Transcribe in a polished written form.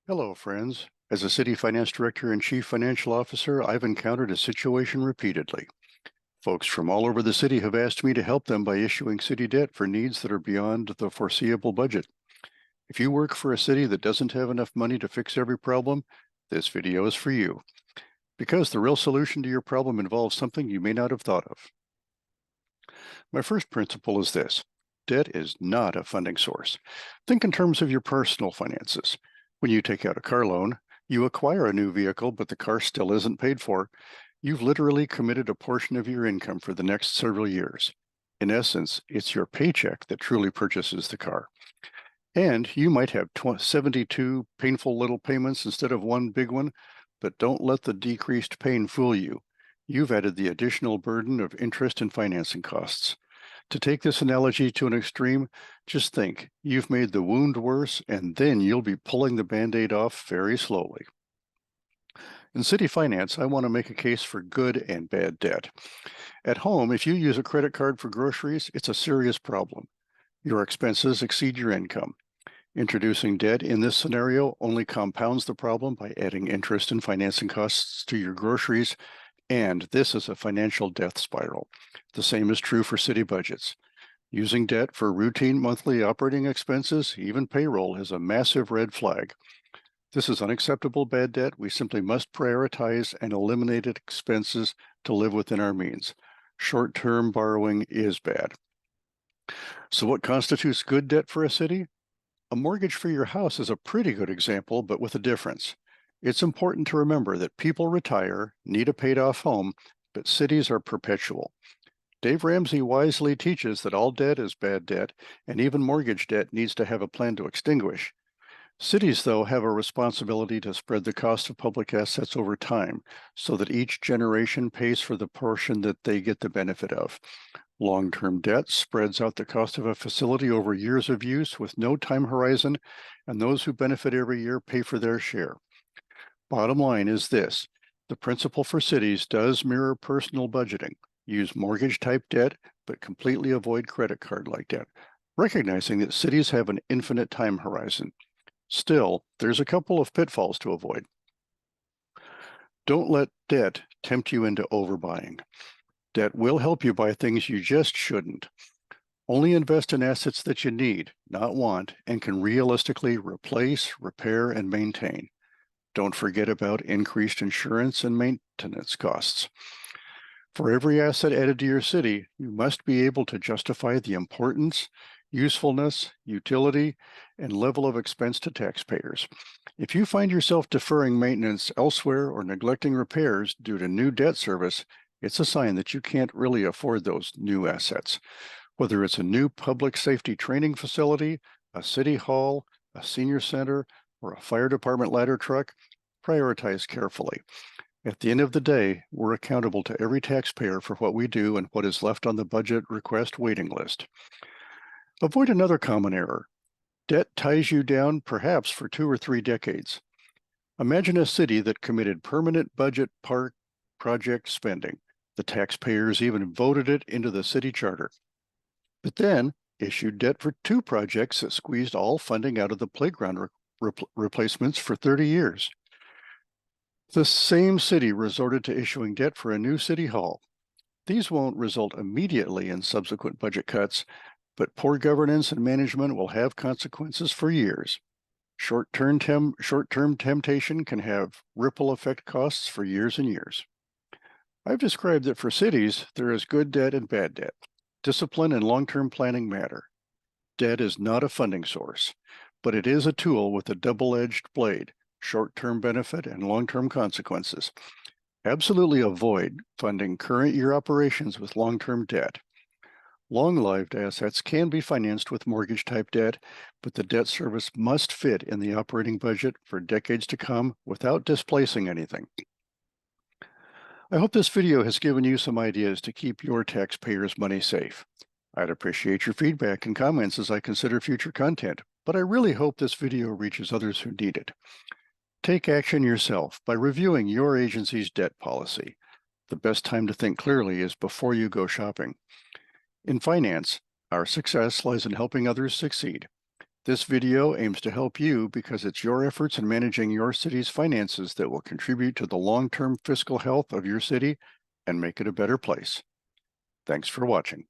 Hello, friends. As a city finance director and chief financial officer, I've encountered a situation repeatedly. Folks from all over the city have asked me to help them by issuing city debt for needs that are beyond the foreseeable budget. If you work for a city that doesn't have enough money to fix every problem, this video is for you, because the real solution to your problem involves something you may not have thought of. My first principle is this: debt is not a funding source. Think in terms of your personal finances. When you take out a car loan, you acquire a new vehicle, but the car still isn't paid for. You've literally committed a portion of your income for the next several years. In essence, it's your paycheck that truly purchases the car. And you might have 72 painful little payments instead of one big one, but don't let the decreased pain fool you. You've added the additional burden of interest and financing costs. To take this analogy to an extreme, just think, you've made the wound worse, and then you'll be pulling the Band-Aid off very slowly. In city finance, I want to make a case for good and bad debt. At home, if you use a credit card for groceries, it's a serious problem. Your expenses exceed your income. Introducing debt in this scenario only compounds the problem by adding interest and financing costs to your groceries, and this is a financial death spiral. The same is true for city budgets. Using debt for routine monthly operating expenses, even payroll, is a massive red flag. This is unacceptable bad debt. We simply must prioritize and eliminate expenses to live within our means. Short-term borrowing is bad. So what constitutes good debt for a city? A mortgage for your house is a pretty good example, but with a difference. It's important to remember that people retire, need a paid-off home, but cities are perpetual. Dave Ramsey wisely teaches that all debt is bad debt, and even mortgage debt needs to have a plan to extinguish. Cities, though, have a responsibility to spread the cost of public assets over time so that each generation pays for the portion that they get the benefit of. Long-term debt spreads out the cost of a facility over years of use with no time horizon, and those who benefit every year pay for their share. Bottom line is this: the principle for cities does mirror personal budgeting. Use mortgage-type debt, but completely avoid credit card-like debt, recognizing that cities have an infinite time horizon. Still, there's a couple of pitfalls to avoid. Don't let debt tempt you into overbuying. Debt will help you buy things you just shouldn't. Only invest in assets that you need, not want, and can realistically replace, repair, and maintain. Don't forget about increased insurance and maintenance costs. For every asset added to your city, you must be able to justify the importance, usefulness, utility, and level of expense to taxpayers. If you find yourself deferring maintenance elsewhere or neglecting repairs due to new debt service, it's a sign that you can't really afford those new assets. Whether it's a new public safety training facility, a city hall, a senior center, or a fire department ladder truck, prioritize carefully. At the end of the day, we're accountable to every taxpayer for what we do and what is left on the budget request waiting list. Avoid another common error. Debt ties you down perhaps for 2 or 3 decades. Imagine a city that committed permanent budget park project spending. The taxpayers even voted it into the city charter, but then issued debt for 2 projects that squeezed all funding out of the playground replacements for 30 years. The same city resorted to issuing debt for a new city hall. These won't result immediately in subsequent budget cuts, but poor governance and management will have consequences for years. Short-term temptation can have ripple effect costs for years and years. I've described that for cities, there is good debt and bad debt. Discipline and long-term planning matter. Debt is not a funding source, but it is a tool with a double-edged blade, short-term benefit and long-term consequences. Absolutely avoid funding current year operations with long-term debt. Long-lived assets can be financed with mortgage-type debt, but the debt service must fit in the operating budget for decades to come without displacing anything. I hope this video has given you some ideas to keep your taxpayers' money safe. I'd appreciate your feedback and comments as I consider future content, but I really hope this video reaches others who need it. Take action yourself by reviewing your agency's debt policy. The best time to think clearly is before you go shopping. In finance, our success lies in helping others succeed. This video aims to help you because it's your efforts in managing your city's finances that will contribute to the long-term fiscal health of your city and make it a better place. Thanks for watching.